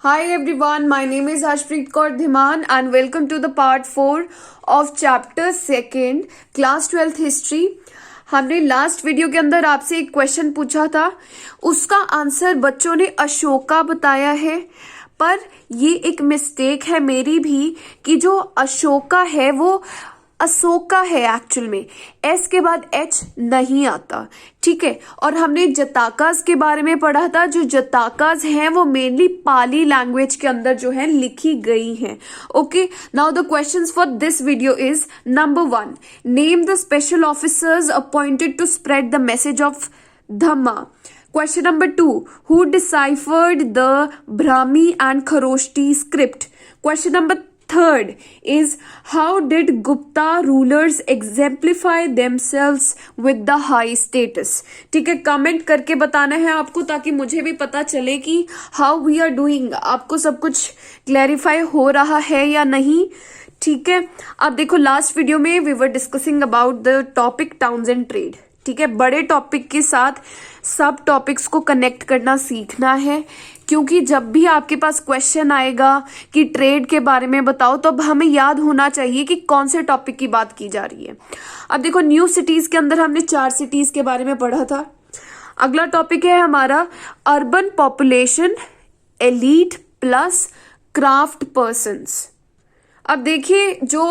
Hi everyone, my name is Harshpreet Kaur Dhiman and welcome to the part 4 of chapter 2 class 12th history. हमने last video के अंदर आपसे एक question पूछा था, उसका आंसर बच्चों ने अशोका बताया है, पर ये एक मिस्टेक है मेरी भी कि जो अशोका है वो अशोका है एक्चुअल में, एस के बाद एच नहीं आता, ठीक है। और हमने जताकाज के बारे में पढ़ा था, जो जताकाज हैं वो मेनली पाली लैंग्वेज के अंदर जो है लिखी गई हैं। Okay, now the questions for this video is number 1, name the special officers appointed to spread the message of Dhamma. Question number 2, who deciphered the Brahmi and Kharoshti script? Question number 3rd is, how did Gupta rulers exemplify themselves with the high status? ठीक है, comment करके बताना है आपको ताकि मुझे भी पता चले कि how we are doing, आपको सब कुछ क्लैरिफाई हो रहा है या नहीं। ठीक है, अब देखो लास्ट वीडियो में we were discussing about the topic towns and trade. ठीक है, बड़े टॉपिक के साथ सब टॉपिक्स को कनेक्ट करना सीखना है, क्योंकि जब भी आपके पास क्वेश्चन आएगा कि ट्रेड के बारे में बताओ तो अब हमें याद होना चाहिए कि कौन से टॉपिक की बात की जा रही है। अब देखो न्यू सिटीज के अंदर हमने 4 सिटीज के बारे में पढ़ा था। अगला टॉपिक है हमारा urban population, elite plus craft persons. अब देखिए जो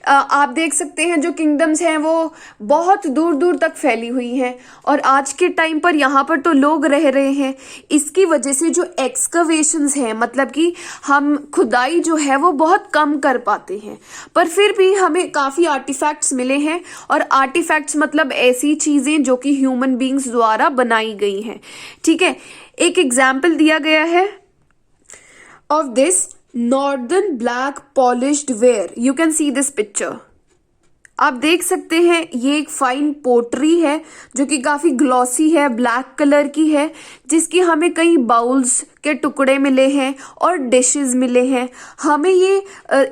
आप देख सकते हैं जो किंगडम्स हैं वो बहुत दूर दूर तक फैली हुई हैं और आज के टाइम पर यहाँ पर तो लोग रह रहे हैं। इसकी वजह से जो एक्सकवेशंस हैं, मतलब कि हम खुदाई जो है वो बहुत कम कर पाते हैं, पर फिर भी हमें काफ़ी आर्टिफैक्ट्स मिले हैं। और आर्टिफैक्ट्स मतलब ऐसी चीज़ें जो कि ह्यूमन बींग्स द्वारा बनाई गई हैं। ठीक है, एक एग्जाम्पल दिया गया है of this Northern black polished ware. You can see this picture. आप देख सकते हैं ये एक फाइन पोट्री है जो कि काफी ग्लॉसी है, ब्लैक कलर की है, जिसकी हमें कई बाउल्स के टुकड़े मिले हैं और डिशेस मिले हैं। हमें ये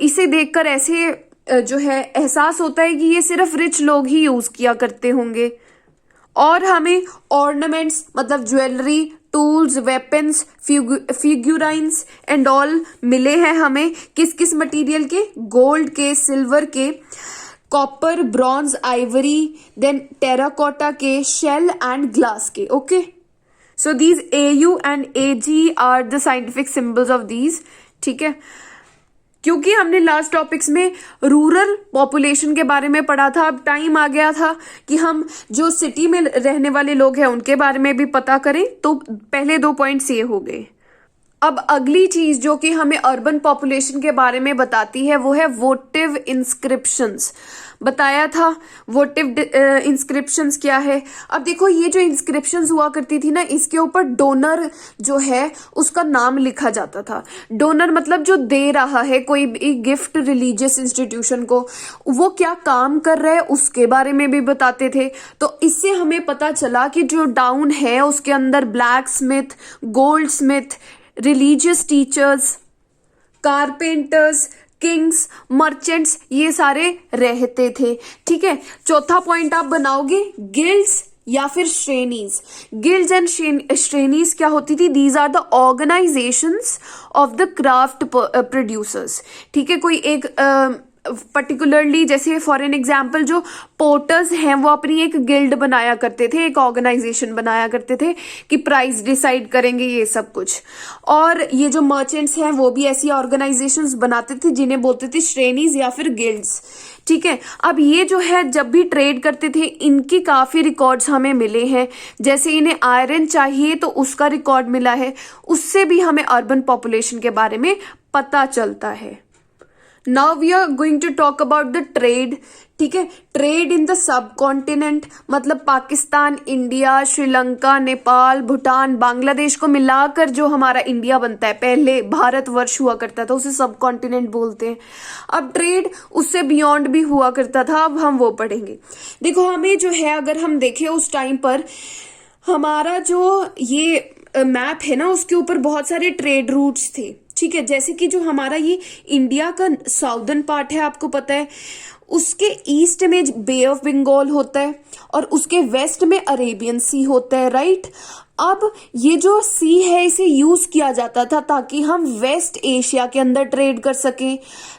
इसे देखकर ऐसे जो है एहसास होता है कि ये सिर्फ रिच लोग ही यूज किया करते होंगे। और हमें ऑर्नामेंट्स मतलब jewellery, tools, weapons, figurines and all मिले हैं हमें किस किस मटेरियल के, गोल्ड के, सिल्वर के, copper, bronze, ivory, then terracotta के, शेल एंड ग्लास के। Okay, so these AU and AG are the scientific symbols of these. ठीक है, क्योंकि हमने लास्ट टॉपिक्स में रूरल पॉपुलेशन के बारे में पढ़ा था, अब टाइम आ गया था कि हम जो सिटी में रहने वाले लोग हैं उनके बारे में भी पता करें, तो पहले 2 पॉइंट्स ये हो गए। अब अगली चीज जो कि हमें अर्बन पॉपुलेशन के बारे में बताती है वो है वोटिव इंस्क्रिप्शंस। बताया था वोटिव इंस्क्रिप्शंस क्या है। अब देखो ये जो इंस्क्रिप्शंस हुआ करती थी ना, इसके ऊपर डोनर जो है उसका नाम लिखा जाता था। डोनर मतलब जो दे रहा है कोई भी गिफ्ट रिलीजियस इंस्टीट्यूशन को, वो क्या काम कर रहा है उसके बारे में भी बताते थे। तो इससे हमें पता चला कि जो डाउन है उसके अंदर black Smith, gold Smith, religious teachers, carpenters, Kings, merchants, ये सारे रहते थे। ठीक है, चौथा पॉइंट आप बनाओगे गिल्ड्स या फिर श्रेणीज। गिल्ड्स एंड श्रेणीज क्या होती थी? These are the organisations of the craft producers. ठीक है, कोई एक पर्टिकुलरली जैसे फॉर एन एग्जाम्पल जो पोर्टर्स हैं वो अपनी एक गिल्ड बनाया करते थे, एक ऑर्गेनाइजेशन बनाया करते थे कि प्राइस डिसाइड करेंगे ये सब कुछ। और ये जो मर्चेंट्स हैं वो भी ऐसी ऑर्गेनाइजेशंस बनाते थे जिन्हें बोलते थे श्रेणीज या फिर गिल्ड्स। ठीक है, अब ये जो है जब भी ट्रेड करते थे इनकी काफी रिकॉर्ड्स हमें मिले हैं। जैसे इन्हें आयरन चाहिए तो उसका रिकॉर्ड मिला है, उससे भी हमें अर्बन पॉपुलेशन के बारे में पता चलता है। Now we are going to talk about the trade. ठीक है, trade in the sub continent मतलब पाकिस्तान, इंडिया, श्रीलंका, नेपाल, भूटान, बांग्लादेश को मिलाकर जो हमारा इंडिया बनता है, पहले भारतवर्ष हुआ करता था, उसे सब कॉन्टिनेंट बोलते हैं। अब ट्रेड उससे बियॉन्ड भी हुआ करता था, अब हम वो पढ़ेंगे। देखो हमें जो है अगर हम देखें उस टाइम पर हमारा जो ये मैप है ना उसके ऊपर बहुत सारे ट्रेड रूट्स थे। ठीक है, जैसे कि जो हमारा ये इंडिया का साउदर्न पार्ट है आपको पता है, उसके ईस्ट में बे ऑफ बंगाल होता है और उसके वेस्ट में अरेबियन सी होता है, राइट। अब ये जो सी है इसे यूज किया जाता था ताकि हम वेस्ट एशिया के अंदर ट्रेड कर सकें,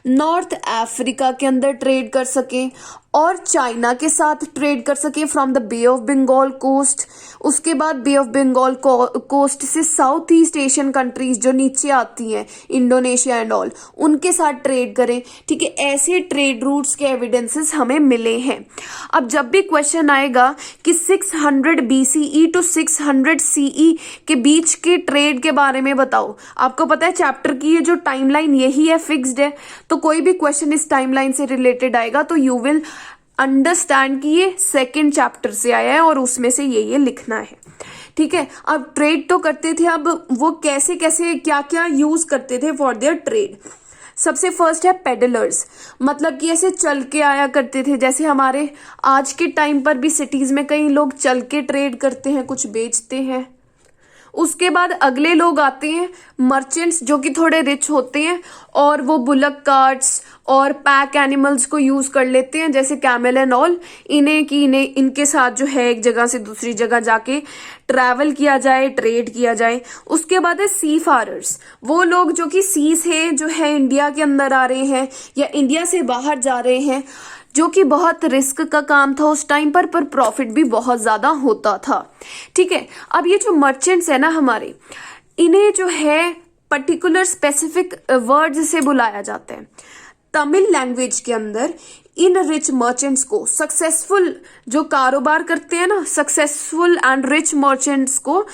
नॉर्थ अफ्रीका के अंदर ट्रेड कर सकें और चाइना के साथ ट्रेड कर सकें from the Bay of Bengal coast. उसके बाद बे ऑफ बंगाल कोस्ट से साउथ ईस्ट एशियन कंट्रीज जो नीचे आती हैं, इंडोनेशिया एंड ऑल, उनके साथ ट्रेड करें, ठीक है। ऐसे ट्रेड रूट्स के एविडेंसेस हमें मिले हैं। अब जब भी क्वेश्चन आएगा कि 600 BCE टू 600 CE के बीच के ट्रेड के बारे में बताओ, आपको पता है चैप्टर की ये जो टाइमलाइन यही है, फिक्स्ड है, तो कोई भी क्वेश्चन इस टाइमलाइन से रिलेटेड आएगा तो यू विल अंडरस्टैंड कि ये सेकेंड चैप्टर से आया है और उसमें से ये लिखना है, ठीक है। अब ट्रेड तो करते थे, अब वो कैसे कैसे क्या क्या यूज करते थे फॉर देयर ट्रेड। सबसे फर्स्ट है पेडलर्स, मतलब कि ऐसे चल के आया करते थे, जैसे हमारे आज के टाइम पर भी सिटीज में कई लोग चल के ट्रेड करते हैं, कुछ बेचते हैं। उसके बाद अगले लोग आते हैं मर्चेंट्स, जो कि थोड़े रिच होते हैं और वो बुलक कार्ट्स और पैक एनिमल्स को यूज कर लेते हैं, जैसे कैमल एंड ऑल, इन्हें इनके साथ जो है एक जगह से दूसरी जगह जाके ट्रैवल किया जाए, ट्रेड किया जाए। उसके बाद है सी फारर्स, वो लोग जो कि सी से जो है इंडिया के अंदर आ रहे हैं या इंडिया से बाहर जा रहे हैं, जो कि बहुत रिस्क का काम था उस टाइम पर प्रॉफिट भी बहुत ज्यादा होता था, ठीक है। अब ये जो मर्चेंट्स है ना हमारे, इन्हें जो है पर्टिकुलर स्पेसिफिक वर्ड्स से बुलाया जाता है। तमिल लैंग्वेज के अंदर इन रिच मर्चेंट्स को, सक्सेसफुल जो कारोबार करते हैं ना, सक्सेसफुल एंड रिच मर्चेंट्स को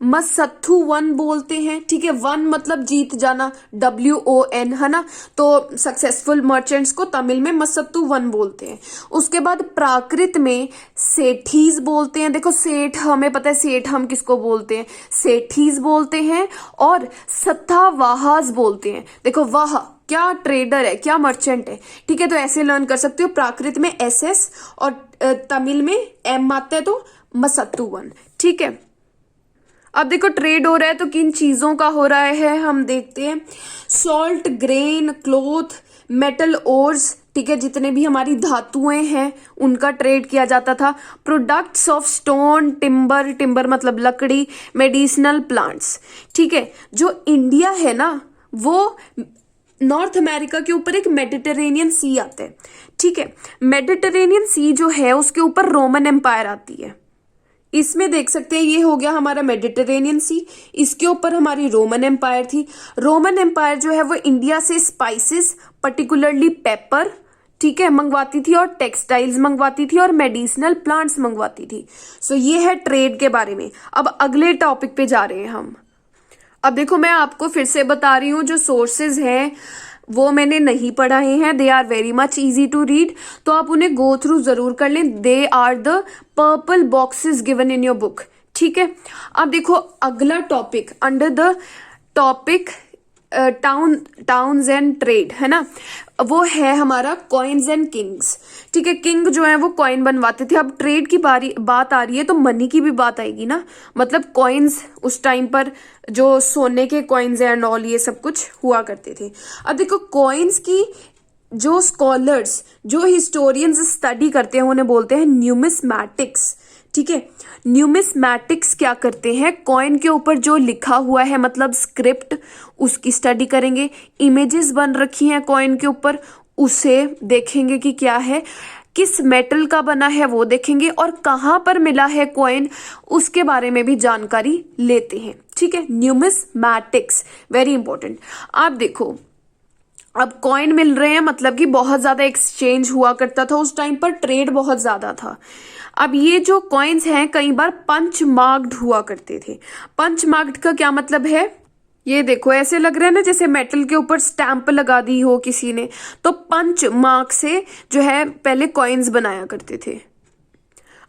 मसत्थु वन बोलते हैं, ठीक है। वन मतलब जीत जाना, WON, है ना। तो सक्सेसफुल मर्चेंट्स को तमिल में मसत्थु वन बोलते हैं। उसके बाद प्राकृत में सेठीज बोलते हैं। देखो सेठ, हमें पता है सेठ हम किसको बोलते हैं, सेठीज बोलते हैं। और सत्तावाहास बोलते हैं। देखो वाह क्या ट्रेडर है, क्या मर्चेंट है, ठीक है। तो ऐसे लर्न कर सकते हो, प्राकृत में SS और तमिल में M आता है तो मसत्थु वन, ठीक है। अब देखो ट्रेड हो रहा है तो किन चीजों का हो रहा है हम देखते हैं। Salt, grain, cloth, metal ores, ठीक है, जितने भी हमारी धातुएं हैं उनका ट्रेड किया जाता था। प्रोडक्ट्स ऑफ स्टोन, टिम्बर मतलब लकड़ी, मेडिसिनल प्लांट्स, ठीक है। जो इंडिया है ना वो नॉर्थ अमेरिका के ऊपर एक मेडिटेरेनियन सी आता है, ठीक है। मेडिटेरेनियन सी जो है उसके ऊपर रोमन एम्पायर आती है। इसमें देख सकते हैं ये हो गया हमारा मेडिटेरेनियन सी, इसके ऊपर हमारी रोमन एम्पायर थी। रोमन एम्पायर जो है वो इंडिया से स्पाइसेस, पर्टिकुलरली पेपर, ठीक है, मंगवाती थी और टेक्सटाइल्स मंगवाती थी और मेडिसिनल प्लांट्स मंगवाती थी। सो ये है ट्रेड के बारे में। अब अगले टॉपिक पे जा रहे हैं हम। अब देखो मैं आपको फिर से बता रही हूँ, जो सोर्सेज हैं वो मैंने नहीं पढ़ाए हैं, they are very much easy to read, तो आप उन्हें गो थ्रू जरूर कर लें। They are the purple boxes given in your book, ठीक है। अब देखो अगला topic under the topic towns and trade, है ना, वो है हमारा कॉइन्स एंड किंग्स, ठीक है। किंग जो है वो कॉइन बनवाते थे। अब ट्रेड की बात आ रही है तो मनी की भी बात आएगी ना, मतलब कॉइन्स उस टाइम पर जो सोने के कॉइन्स एंड ऑल ये सब कुछ हुआ करते थे। अब देखो कॉइन्स की जो स्कॉलर्स, जो हिस्टोरियंस स्टडी करते हैं उन्हें बोलते हैं न्यूमिस्मैटिक्स, ठीक है। न्यूमिस्मैटिक्स क्या करते हैं, कॉइन के ऊपर जो लिखा हुआ है मतलब स्क्रिप्ट, उसकी स्टडी करेंगे। इमेजेस बन रखी हैं कॉइन के ऊपर, उसे देखेंगे कि क्या है, किस मेटल का बना है वो देखेंगे, और कहाँ पर मिला है कॉइन उसके बारे में भी जानकारी लेते हैं, ठीक है। Numismatics very important. आप देखो अब कॉइन मिल रहे हैं, मतलब कि बहुत ज्यादा एक्सचेंज हुआ करता था उस टाइम पर, ट्रेड बहुत ज्यादा था। अब ये जो कॉइन्स हैं कई बार पंच मार्क्ड हुआ करते थे। पंच मार्क्ड का क्या मतलब है, ये देखो ऐसे लग रहा है ना जैसे मेटल के ऊपर स्टैंप लगा दी हो किसी ने, तो पंच मार्क से जो है पहले कॉइन्स बनाया करते थे।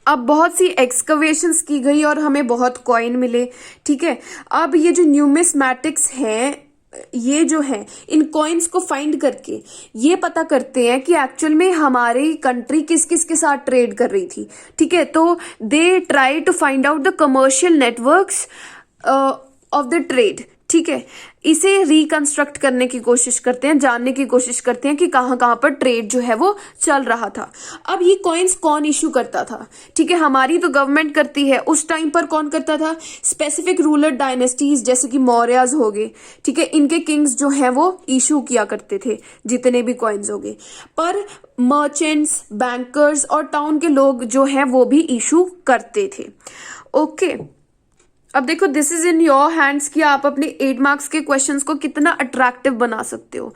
अब बहुत सी एक्सकवेशंस की गई और हमें बहुत कॉइन मिले, ठीक है। अब ये जो न्यूमिस्मैटिक्स हैं, ये जो है इन कॉइन्स को फाइंड करके ये पता करते हैं कि एक्चुअल में हमारी कंट्री किस किस के साथ ट्रेड कर रही थी, ठीक है। तो they try to find out the commercial networks of the trade, ठीक है, इसे रिकंस्ट्रक्ट करने की कोशिश करते हैं, जानने की कोशिश करते हैं कि कहाँ कहाँ पर ट्रेड जो है वो चल रहा था। अब ये कॉइन्स कौन इशू करता था? ठीक है, हमारी तो गवर्नमेंट करती है, उस टाइम पर कौन करता था? स्पेसिफिक रूलर डायनेस्टीज जैसे कि मौर्याज हो गए, ठीक है, इनके किंग्स जो हैं वो इशू किया करते थे जितने भी कॉइन्स हो गए। पर मर्चेंट्स, बैंकर्स और टाउन के लोग जो हैं वो भी इशू करते थे। ओके, अब देखो, this is in your hands कि आप अपने 8 मार्क्स के क्वेश्चंस को कितना अट्रैक्टिव बना सकते हो।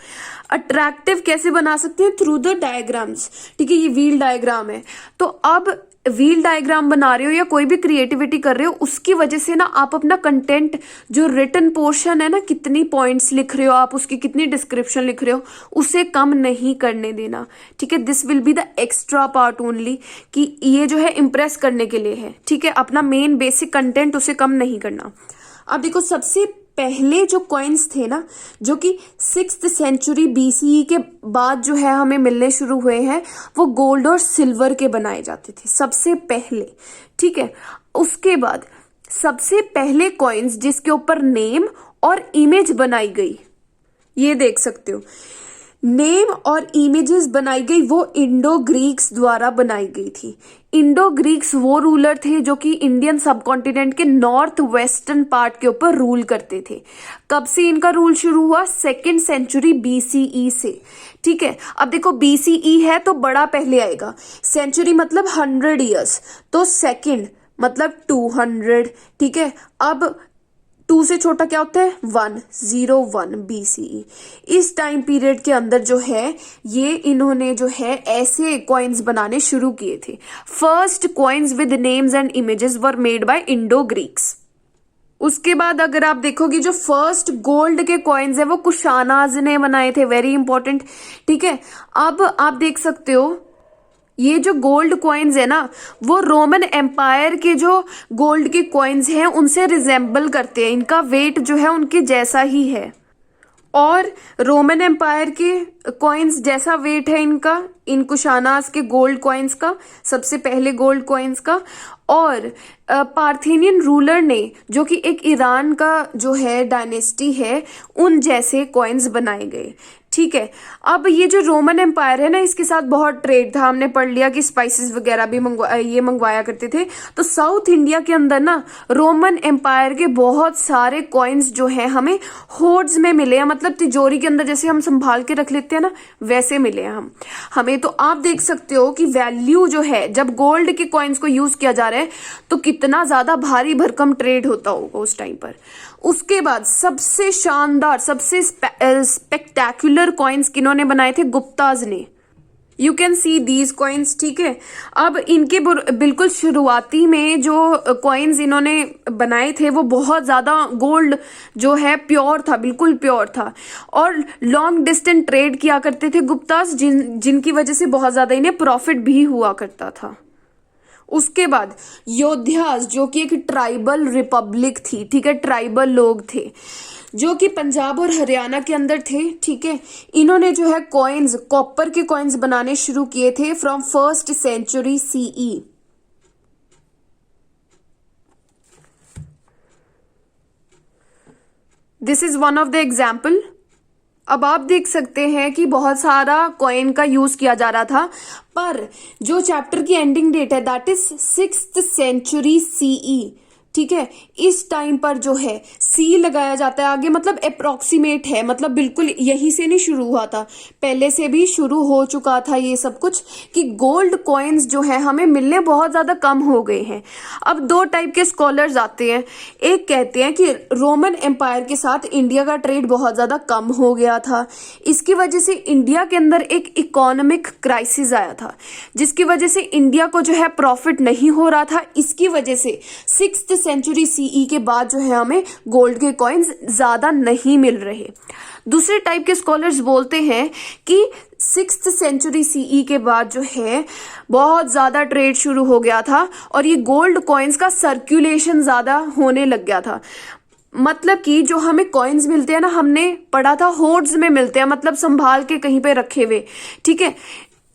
अट्रैक्टिव कैसे बना सकते हैं? Through the diagrams. ठीक है, ये व्हील डायग्राम है, तो अब व्हील डायग्राम बना रहे हो या कोई भी क्रिएटिविटी कर रहे हो, उसकी वजह से ना आप अपना कंटेंट जो रिटन पोर्शन है ना, कितनी पॉइंट्स लिख रहे हो आप, उसकी कितनी डिस्क्रिप्शन लिख रहे हो, उसे कम नहीं करने देना। ठीक है, this will be the extra part only, कि ये जो है इम्प्रेस करने के लिए है। ठीक है, अपना मेन बेसिक कंटेंट उसे कम नहीं करना। अब देखो, सबसे पहले जो कॉइन्स थे ना, जो कि 6th सेंचुरी BCE के बाद जो है हमें मिलने शुरू हुए हैं, वो गोल्ड और सिल्वर के बनाए जाते थे सबसे पहले। ठीक है, उसके बाद सबसे पहले कॉइन्स जिसके ऊपर नेम और इमेज बनाई गई, ये देख सकते हो, नेम और इमेजेस बनाई गई, वो इंडो ग्रीक्स द्वारा बनाई गई थी। इंडो ग्रीक्स वो रूलर थे जो कि इंडियन सबकॉन्टिनेंट के नॉर्थ वेस्टर्न पार्ट के ऊपर रूल करते थे। कब से इनका रूल शुरू हुआ? 2nd सेंचुरी BCE से। ठीक है, अब देखो BCE है तो बड़ा पहले आएगा, सेंचुरी मतलब 100 ईयर्स, तो सेकंड मतलब 200। ठीक है, अब 2 से छोटा क्या होता है? 101 BCE। इस टाइम पीरियड के अंदर जो है ये इन्होंने जो है ऐसे कॉइन्स बनाने शुरू किए थे। First coins with names and images were made by Indo Greeks. उसके बाद अगर आप देखोगे, जो फर्स्ट गोल्ड के कॉइन्स है वो कुशानाज ने बनाए थे, वेरी इंपॉर्टेंट। ठीक है, अब आप देख सकते हो ये जो गोल्ड कॉइन्स है ना, वो रोमन एम्पायर के जो गोल्ड के कॉइन्स हैं उनसे रिजेंबल करते हैं, इनका वेट जो है उनके जैसा ही है। और रोमन एम्पायर के कॉइन्स जैसा वेट है इनका, इन कुशानास के गोल्ड कॉइन्स का, सबसे पहले गोल्ड कॉइन्स का। और पार्थेनियन रूलर ने, जो कि एक ईरान का जो है डायनेस्टी है, उन जैसे कॉइन्स बनाए गए। ठीक है, अब ये जो रोमन एम्पायर है ना, इसके साथ बहुत ट्रेड था, हमने पढ़ लिया कि स्पाइसेस वगैरह भी मंगवाया करते थे। तो साउथ इंडिया के अंदर ना रोमन एम्पायर के बहुत सारे कॉइन्स जो हैं हमें होर्ड्स में मिले हैं, मतलब तिजोरी के अंदर जैसे हम संभाल के रख लेते हैं ना, वैसे मिले हैं हमें। तो आप देख सकते हो कि वैल्यू जो है, जब गोल्ड के कॉइन्स को यूज किया जा रहा है तो कितना ज्यादा भारी भरकम ट्रेड होता होगा उस टाइम पर। उसके बाद सबसे शानदार, सबसे स्पेक्टेक्युलर कॉइन्स किन्होंने बनाए थे? गुप्ताज ने। You can see these coins. ठीक है, अब इनके बिल्कुल शुरुआती में जो कॉइन्स इन्होंने बनाए थे वो बहुत ज्यादा गोल्ड जो है प्योर था, बिल्कुल प्योर था, और लॉन्ग डिस्टेंस ट्रेड किया करते थे गुप्ताज, जिनकी वजह से बहुत ज्यादा इन्हें प्रॉफिट भी हुआ करता था। उसके बाद योद्धास, जो कि एक ट्राइबल रिपब्लिक थी। ठीक है, ट्राइबल लोग थे जो कि पंजाब और हरियाणा के अंदर थे। ठीक है, इन्होंने जो है कॉइन्स, कॉपर के कॉइन्स बनाने शुरू किए थे from 1st century CE। This is one of the example. अब आप देख सकते हैं कि बहुत सारा कॉइन का यूज किया जा रहा था, पर जो चैप्टर की एंडिंग डेट है that is 6th century CE। ठीक है, इस टाइम पर जो है सी लगाया जाता है आगे, मतलब अप्रोक्सीमेट है, मतलब बिल्कुल यही से नहीं शुरू हुआ था, पहले से भी शुरू हो चुका था ये सब कुछ, कि गोल्ड कॉइन्स जो है हमें मिलने बहुत ज्यादा कम हो गए हैं। अब 2 टाइप के स्कॉलर्स आते हैं, एक कहते हैं कि रोमन एम्पायर के साथ इंडिया का ट्रेड बहुत ज्यादा कम हो गया था, इसकी वजह से इंडिया के अंदर एक इकोनॉमिक क्राइसिस आया था, जिसकी वजह से इंडिया को जो है प्रॉफिट नहीं हो रहा था। इसकी वजह से 6th सेंचुरी CE के बाद जो है हमें गोल्ड के कॉइन्स ज्यादा नहीं मिल रहे। दूसरे टाइप के स्कॉलर्स बोलते हैं कि 6th सेंचुरी CE के बाद जो है बहुत ज्यादा ट्रेड शुरू हो गया था और ये गोल्ड कॉइन्स का सर्कुलेशन ज्यादा होने लग गया था। मतलब कि जो हमें कॉइन्स मिलते हैं ना, हमने पढ़ा था होर्ड्स में मिलते हैं, मतलब संभाल के कहीं पे रखे हुए। ठीक है,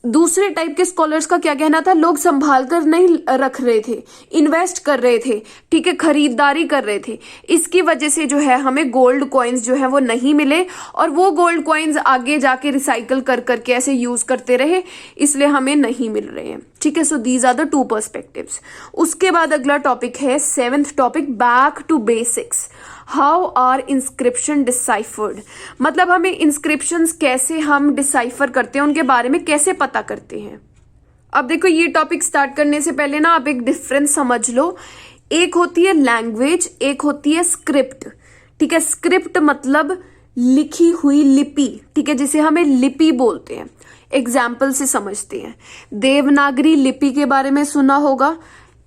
दूसरे टाइप के स्कॉलर्स का क्या कहना था, लोग संभाल कर नहीं रख रहे थे, इन्वेस्ट कर रहे थे, ठीक है, खरीदारी कर रहे थे। इसकी वजह से जो है हमें गोल्ड कॉइन्स जो है वो नहीं मिले, और वो गोल्ड कॉइन्स आगे जाके रिसाइकल कर करके ऐसे यूज करते रहे, इसलिए हमें नहीं मिल रहे हैं। ठीक है, so these are the 2 perspectives. उसके बाद अगला टॉपिक है 7th topic, back to basics. How are inscription deciphered, मतलब हमें इंस्क्रिप्शंस कैसे हम डिसाइफर करते हैं, उनके बारे में कैसे पता करते हैं। अब देखो, ये टॉपिक स्टार्ट करने से पहले ना आप एक डिफरेंस समझ लो। एक होती है लैंग्वेज, एक होती है स्क्रिप्ट। ठीक है, स्क्रिप्ट मतलब लिखी हुई लिपि, ठीक है, जिसे हमें लिपि बोलते हैं। एग्जाम्पल से समझते हैं। देवनागरी लिपि के बारे में सुना होगा।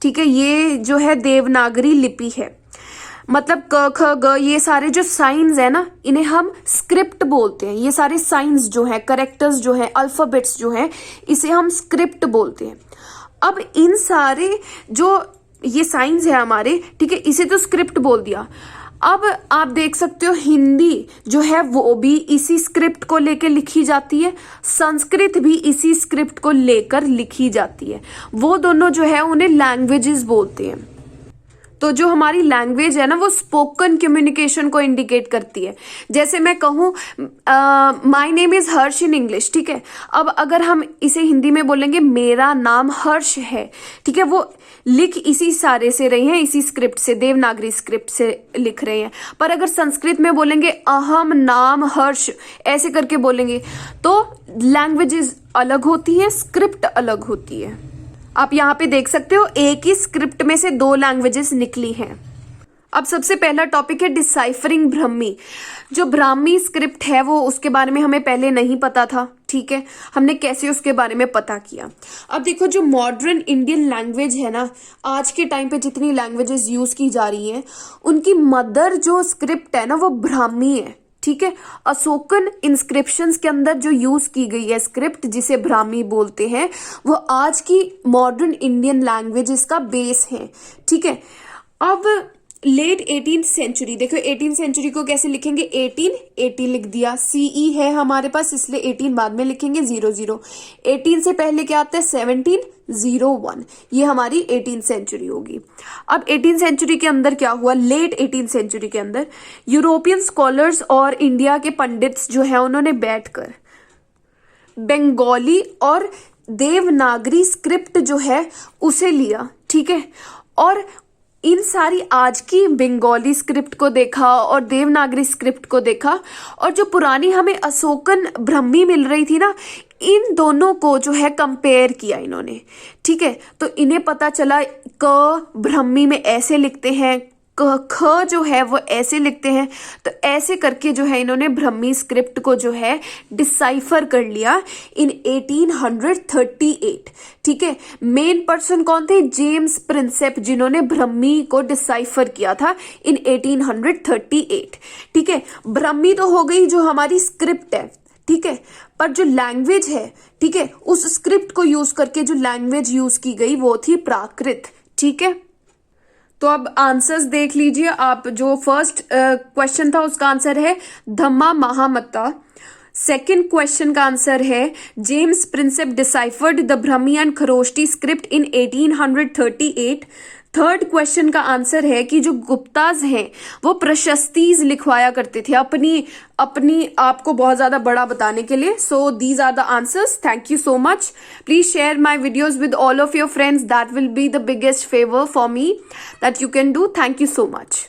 ठीक है, ये जो है देवनागरी लिपि है, मतलब क ख ग ये सारे जो साइंस है ना, इन्हें हम स्क्रिप्ट बोलते हैं। ये सारे साइंस जो है, करेक्टर्स जो है, अल्फाबेट्स जो है, इसे हम स्क्रिप्ट बोलते हैं। अब इन सारे जो ये साइंस है हमारे, ठीक है, इसे तो स्क्रिप्ट बोल दिया। अब आप देख सकते हो हिंदी जो है वो भी इसी स्क्रिप्ट को लेकर लिखी जाती है, संस्कृत भी इसी स्क्रिप्ट को लेकर लिखी जाती है। वो दोनों जो है उन्हें लैंग्वेजेस बोलते हैं। तो जो हमारी लैंग्वेज है ना, वो स्पोकन कम्युनिकेशन को इंडिकेट करती है। जैसे मैं कहूँ my name is Harsh in English, ठीक है, अब अगर हम इसे हिंदी में बोलेंगे मेरा नाम हर्ष है, ठीक है, वो लिख इसी सारे से रहे हैं, इसी स्क्रिप्ट से, देवनागरी स्क्रिप्ट से लिख रहे हैं। पर अगर संस्कृत में बोलेंगे अहम नाम हर्ष, ऐसे करके बोलेंगे, तो लैंग्वेजेस अलग होती हैं, स्क्रिप्ट अलग होती है। आप यहाँ पे देख सकते हो एक ही स्क्रिप्ट में से 2 लैंग्वेजेस निकली हैं। अब सबसे पहला टॉपिक है डिसाइफरिंग ब्राह्मी। जो ब्राह्मी स्क्रिप्ट है वो, उसके बारे में हमें पहले नहीं पता था। ठीक है, हमने कैसे उसके बारे में पता किया। अब देखो, जो मॉडर्न इंडियन लैंग्वेज है ना, आज के टाइम पे जितनी लैंग्वेजेस यूज की जा रही हैं, उनकी मदर जो स्क्रिप्ट है ना, वो ब्राह्मी है। ठीक है, अशोकन इंस्क्रिप्शंस के अंदर जो यूज की गई है स्क्रिप्ट, जिसे ब्राह्मी बोलते हैं, वो आज की मॉडर्न इंडियन लैंग्वेजेस का बेस है। ठीक है, अब लेट 18th सेंचुरी, देखो 18th सेंचुरी को कैसे लिखेंगे, 1880 लिख दिया, CE है हमारे पास, इसलिए 18 बाद में लिखेंगे 00। 18 से पहले क्या आता है, 1701, ये हमारी 18th सेंचुरी होगी। अब 18th सेंचुरी के अंदर क्या हुआ, लेट 18th सेंचुरी के अंदर यूरोपियन स्कॉलर्स और इंडिया के पंडित्स जो है, उन्होंने बैठकर बंगाली और देवनागरी स्क्रिप्ट जो है उसे लिया। ठीक है, और इन सारी आज की बंगाली स्क्रिप्ट को देखा और देवनागरी स्क्रिप्ट को देखा, और जो पुरानी हमें अशोकन ब्राह्मी मिल रही थी ना, इन दोनों को जो है कंपेयर किया इन्होंने। ठीक है, तो इन्हें पता चला क ब्राह्मी में ऐसे लिखते हैं, ख जो है वो ऐसे लिखते हैं। तो ऐसे करके जो है इन्होंने ब्राह्मी स्क्रिप्ट को जो है डिसाइफर कर लिया इन 1838। ठीक है, मेन पर्सन कौन थे, जेम्स प्रिंसेप, जिन्होंने ब्राह्मी को डिसाइफर किया था इन 1838। ठीक है, ब्राह्मी तो हो गई जो हमारी स्क्रिप्ट है। ठीक है, पर जो लैंग्वेज है, ठीक है, उस स्क्रिप्ट को यूज करके जो लैंग्वेज यूज की गई वो थी प्राकृत। ठीक है, तो अब आंसर्स देख लीजिए आप। जो फर्स्ट क्वेश्चन था उसका आंसर है धम्मा महामत्ता। सेकेंड क्वेश्चन का आंसर है James Prinsep deciphered the Brahmi and Kharosthi script in 1838। Third question का आंसर है कि जो गुप्ताज हैं वो प्रशस्तीज लिखवाया करते थे अपनी आप को बहुत ज्यादा बड़ा बताने के लिए। So these are the answers. Thank you so much. Please share my videos with all of your friends. That will be the biggest favour for me that you can do. Thank you so much.